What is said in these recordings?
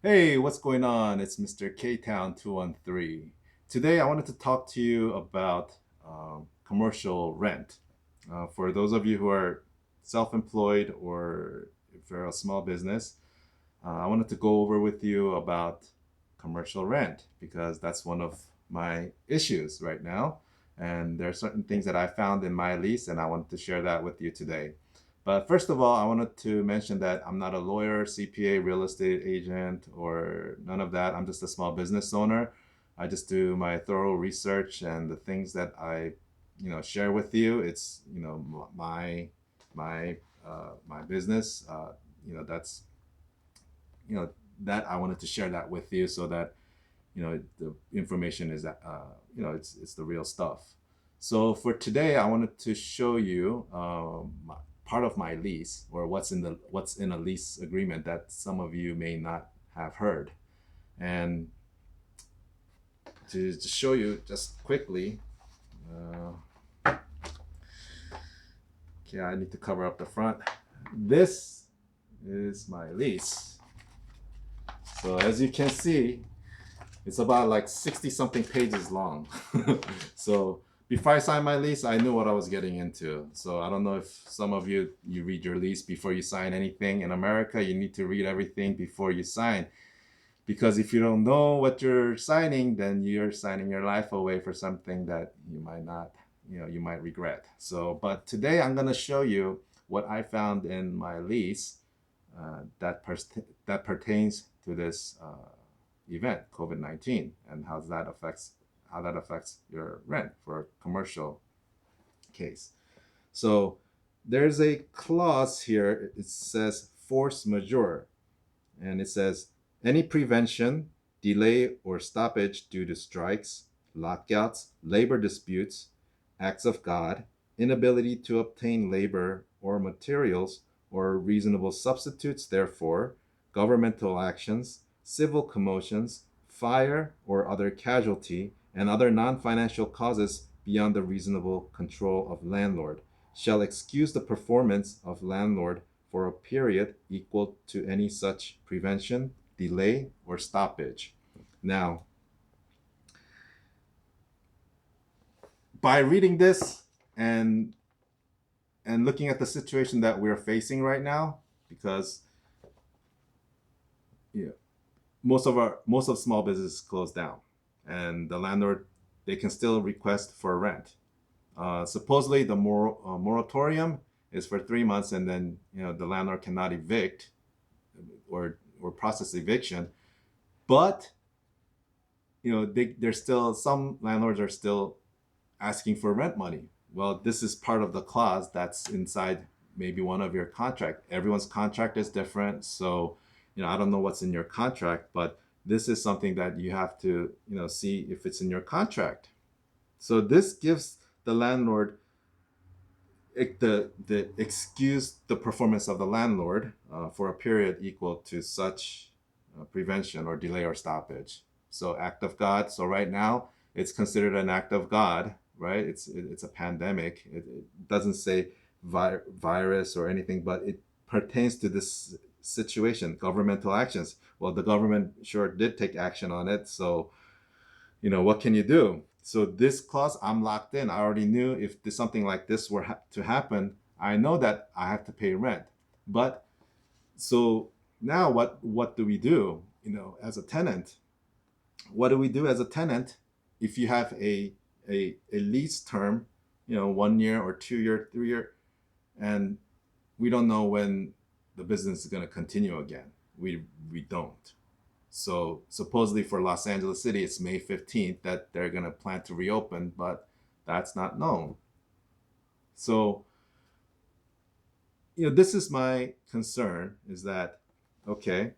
Hey, what's going on? It's Mr. K-Town 213. Today, I wanted to talk to you about commercial rent. For those of you who are self-employed or if you're a small business, I wanted to go over with you about commercial rent because that's one of my issues right now. And there are certain things that I found in my lease, and I wanted to share that with you today. But first of all, I wanted to mention that I'm not a lawyer, CPA, real estate agent, or none of that. I'm just a small business owner. I just do my thorough research and the things that I share with you. It's my business. That's you know that I wanted to share that with you so that the information is it's the real stuff. So for today, I wanted to show you part of my lease or what's in a lease agreement that some of you may not have heard. And to show you just quickly, okay, I need to cover up the front. This is my lease. So as you can see, it's about like 60 something pages long. So before I signed my lease, I knew what I was getting into. So I don't know if some of you read your lease before you sign anything. In America, you need to read everything before you sign because if you don't know what you're signing, then you're signing your life away for something that you might not, you might regret. So, but today I'm going to show you what I found in my lease that pertains to this event, COVID-19, and how that affects your rent for a commercial case. So there's a clause here. It says force majeure, and it says any prevention, delay, or stoppage due to strikes, lockouts, labor disputes, acts of God, inability to obtain labor or materials, or reasonable substitutes, therefore, governmental actions, civil commotions, fire or other casualty, and other non financial causes beyond the reasonable control of landlord shall excuse the performance of landlord for a period equal to any such prevention, delay, or stoppage. Now, by reading this and and looking at the situation that we're facing right now, because you know, most of small businesses closed down, and the landlord they can still request for rent. Supposedly, the moratorium is for 3 months, and then the landlord cannot evict or process eviction. But there's still some landlords are still asking for rent money. Well, this is part of the clause that's inside maybe one of your contract. Everyone's contract is different, so I don't know what's in your contract, but this is something that you have to see if it's in your contract. So this gives the landlord the excuse the performance of the landlord for a period equal to such prevention or delay or stoppage. So act of God. So right now it's considered an act of God, right? It's a pandemic. It doesn't say virus or anything, but it pertains to this situation, governmental actions. Well, the government sure did take action on it. So what can you do? So this clause, I'm locked in. I already knew if something like this were to happen, I know that I have to pay rent. But so now what do we do? As a tenant, what do we do as a tenant if you have a lease term, 1 year or 2 year, 3 year, and we don't know when the business is going to continue again. We don't. So supposedly for Los Angeles City, it's May 15th that they're going to plan to reopen, but that's not known. So, this is my concern is that, okay,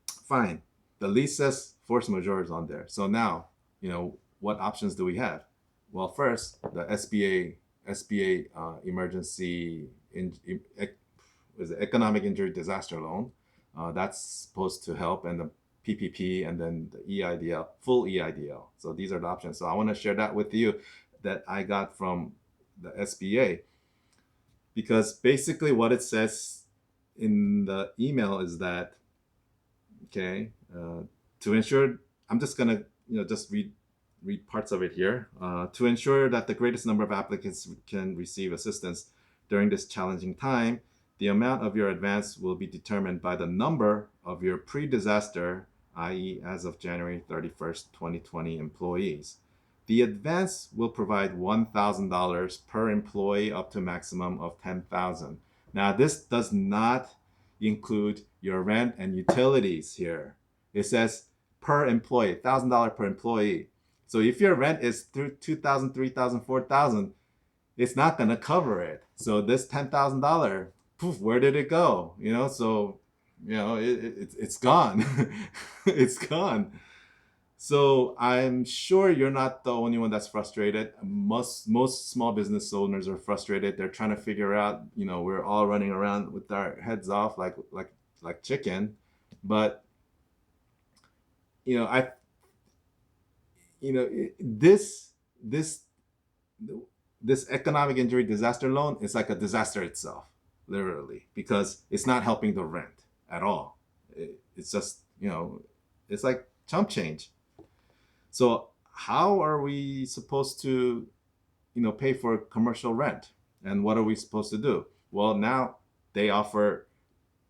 fine. The lease says force majeure is on there. So now, what options do we have? Well, first, the SBA emergency was it economic injury disaster loan. That's supposed to help, and the PPP, and then the EIDL, full EIDL. So these are the options. So I want to share that with you that I got from the SBA because basically what it says in the email is that Okay, to ensure, I'm just gonna just read parts of it here. To ensure that the greatest number of applicants can receive assistance during this challenging time, the amount of your advance will be determined by the number of your pre-disaster, i.e., as of January 31st, 2020 employees. The advance will provide $1,000 per employee up to a maximum of $10,000. Now, this does not include your rent and utilities here. It says per employee, $1,000 per employee. So if your rent is through 2,000, 3,000, 4,000, it's not going to cover it. So this $10,000, poof, where did it go? So it's gone. It's gone. So I'm sure you're not the only one that's frustrated. Most small business owners are frustrated. They're trying to figure out, we're all running around with our heads off like chicken. But I this this economic injury disaster loan is like a disaster itself, literally, because it's not helping the rent at all. It's just, it's like chump change. So how are we supposed to, pay for commercial rent? And what are we supposed to do? Well, now they offer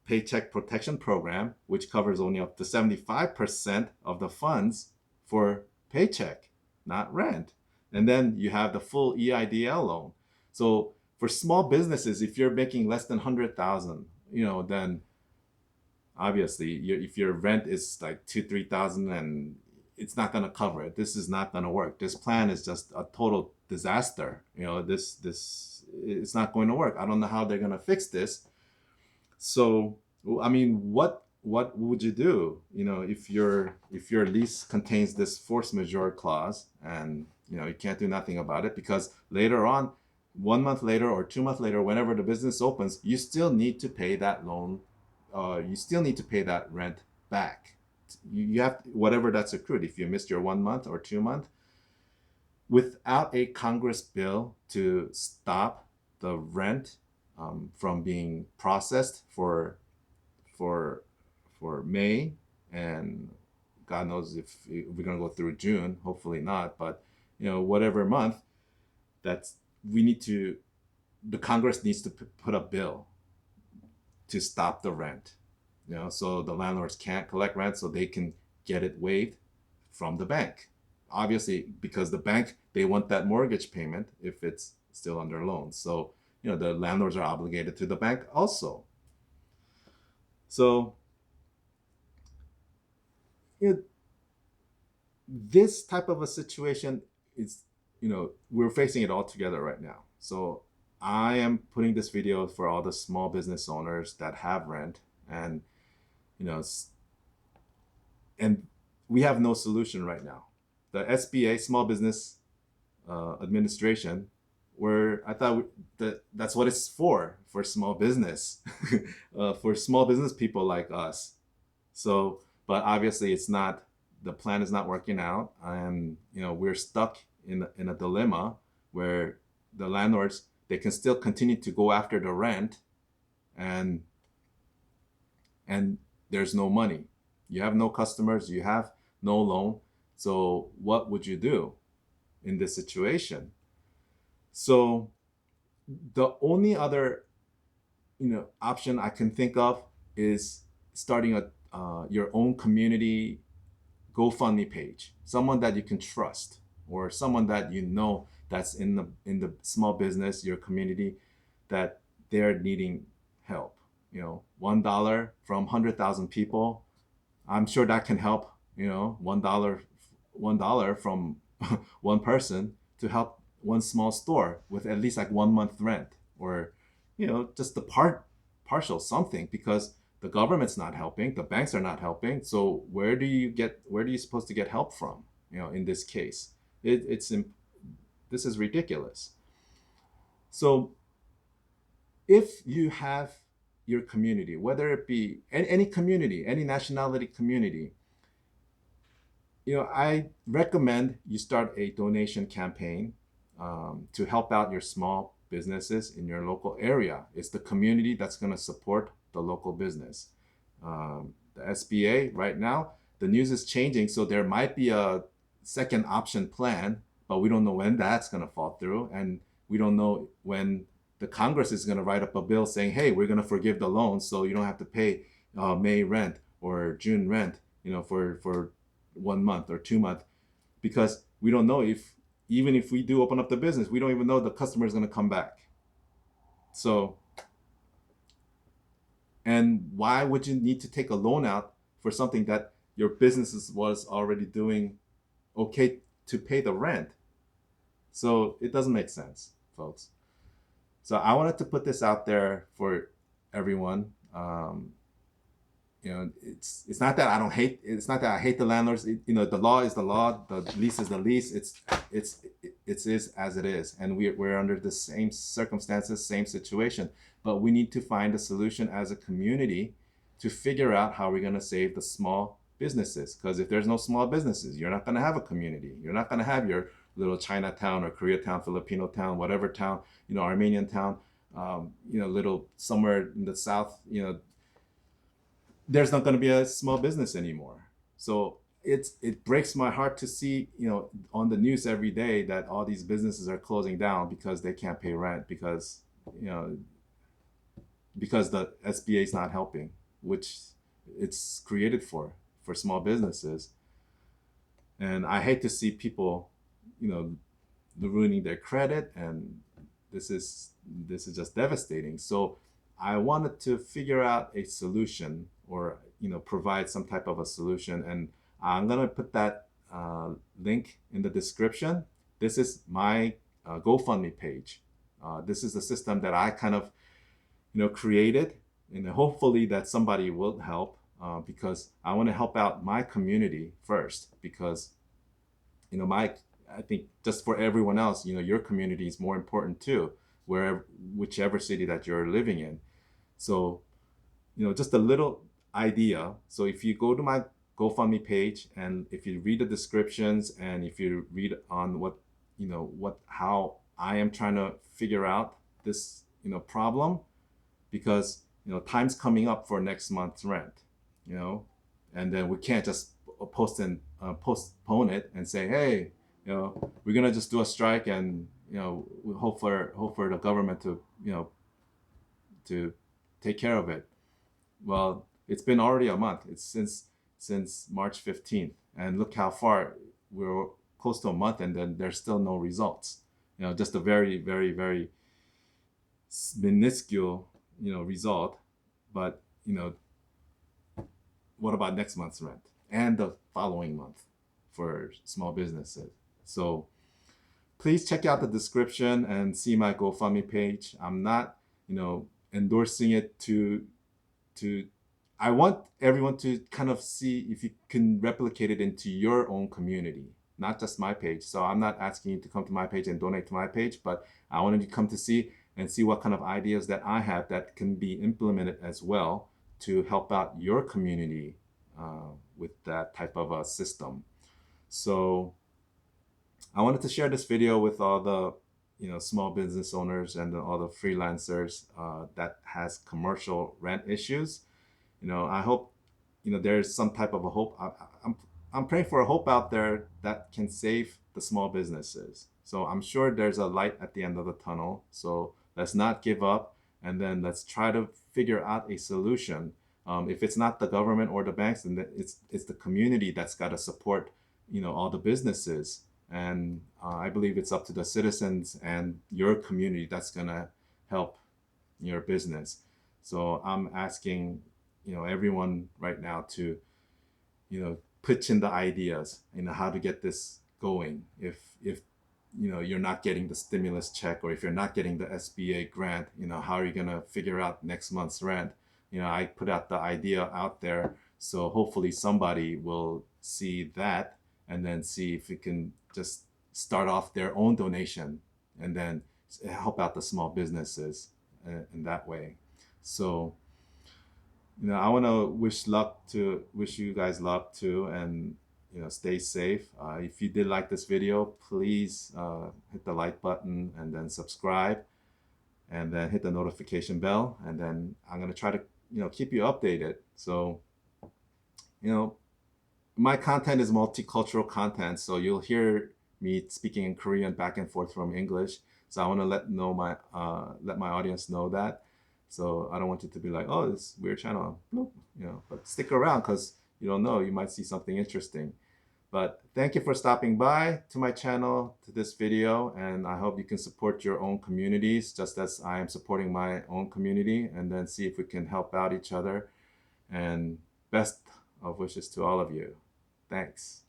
paycheck protection program, which covers only up to 75% of the funds for paycheck, not rent. And then you have the full EIDL loan. So for small businesses, if you're making less than 100,000, then obviously if your rent is like 2,000, 3,000, and it's not going to cover it. This is not going to work. This plan is just a total disaster. This it's not going to work. I don't know how they're going to fix this. So, I mean, what would you do? If your lease contains this force majeure clause, and you can't do nothing about it, because later on, 1 month later or 2 months later, whenever the business opens, you still need to pay that loan. You still need to pay that rent back. You have whatever that's accrued. If you missed your 1 month or 2 month, without a Congress bill to stop the rent from being processed for May, and God knows if we're gonna go through June. Hopefully not, but whatever month, that's the Congress needs to put a bill to stop the rent. So the landlords can't collect rent, so they can get it waived from the bank. Obviously, because the bank, they want that mortgage payment if it's still under loan. So the landlords are obligated to the bank also. So this type of a situation is, we're facing it all together right now. So I am putting this video for all the small business owners that have rent, and and we have no solution right now. The SBA, Small Business Administration, where I thought that's what it's for small business, for small business people like us. So, but obviously it's not, the plan is not working out, and we're stuck in a dilemma where the landlords, they can still continue to go after the rent, and there's no money. You have no customers, you have no loan. So what would you do in this situation? So the only other option I can think of is starting your own community GoFundMe page, someone that you can trust, or someone that that's in the small business, your community, that they're needing help. $1 from 100,000 people, I'm sure that can help. $1 from one person to help one small store with at least like 1 month rent, or just the partial something, because the government's not helping, the banks are not helping. So where are you supposed to get help from? In this case, this is ridiculous. So if you have your community, whether it be any community, any nationality community, I recommend you start a donation campaign to help out your small businesses in your local area. It's the community that's going to support the local business. the SBA right now, the news is changing, so there might be a second option plan, but we don't know when that's going to fall through, and we don't know when the Congress is going to write up a bill saying, hey, we're going to forgive the loans so you don't have to pay May rent or June rent, for 1 month or 2 months, because we don't know if, even if we do open up the business, we don't even know the customer is going to come back. So, and why would you need to take a loan out for something that your business was already doing okay to pay the rent? So it doesn't make sense, folks. So I wanted to put this out there for everyone. It's not that I don't hate. It's not that I hate the landlords. The law is the law. The lease is the lease. It is as it is, and we're under the same circumstances, same situation. But we need to find a solution as a community to figure out how we're going to save the small businesses. Because if there's no small businesses, you're not going to have a community. You're not going to have your little Chinatown or Koreatown, Filipino town, whatever town, Armenian town, little somewhere in the south, there's not going to be a small business anymore. So it breaks my heart to see, on the news every day that all these businesses are closing down because they can't pay rent, because the SBA is not helping, which it's created for small businesses. And I hate to see people, ruining their credit, and this is just devastating. So I wanted to figure out a solution, or provide some type of a solution, and I'm gonna put that link in the description. This is my GoFundMe page. This is the system that I kind of created, and hopefully that somebody will help, because I want to help out my community first, because I think just for everyone else, your community is more important too, whichever city that you're living in. So just a little idea. So if you go to my GoFundMe page, and if you read the descriptions, and if you read on how I am trying to figure out this problem, because time's coming up for next month's rent, and then we can't just postpone it and say, hey, we're gonna just do a strike, and we hope for the government to take care of it. Well, it's been already a month. It's since March 15th, and look how far we're close to a month, and then there's still no results. Just a very, very, very minuscule result. But what about next month's rent and the following month for small businesses? So please check out the description and see my GoFundMe page. I'm not endorsing it to I want everyone to kind of see if you can replicate it into your own community, not just my page. So I'm not asking you to come to my page and donate to my page, but I wanted you to come to see what kind of ideas that I have that can be implemented as well to help out your community with that type of a system. So I wanted to share this video with all the small business owners and all the freelancers that has commercial rent issues. I hope there's some type of a hope. I'm praying for a hope out there that can save the small businesses. So I'm sure there's a light at the end of the tunnel. So let's not give up, and then let's try to figure out a solution. If it's not the government or the banks, then it's the community that's got to support all the businesses. And I believe it's up to the citizens and your community that's gonna help your business. So I'm asking everyone right now to pitch in the ideas, how to get this going. If you're not getting the stimulus check, or if you're not getting the SBA grant, how are you gonna figure out next month's rent? I put out the idea out there, so hopefully somebody will see that, and then see if we can just start off their own donation, and then help out the small businesses in that way. So I want to wish you guys luck too, and stay safe. If you did like this video, please hit the like button, and then subscribe, and then hit the notification bell, and then I'm going to try to keep you updated. So you know, my content is multicultural content, so you'll hear me speaking in Korean back and forth from English. So I want to let my audience know that. So I don't want you to be like, oh, this weird channel, bloop, But stick around because you don't know, you might see something interesting. But thank you for stopping by to my channel, to this video, and I hope you can support your own communities just as I am supporting my own community, and then see if we can help out each other. And best of wishes to all of you. Thanks.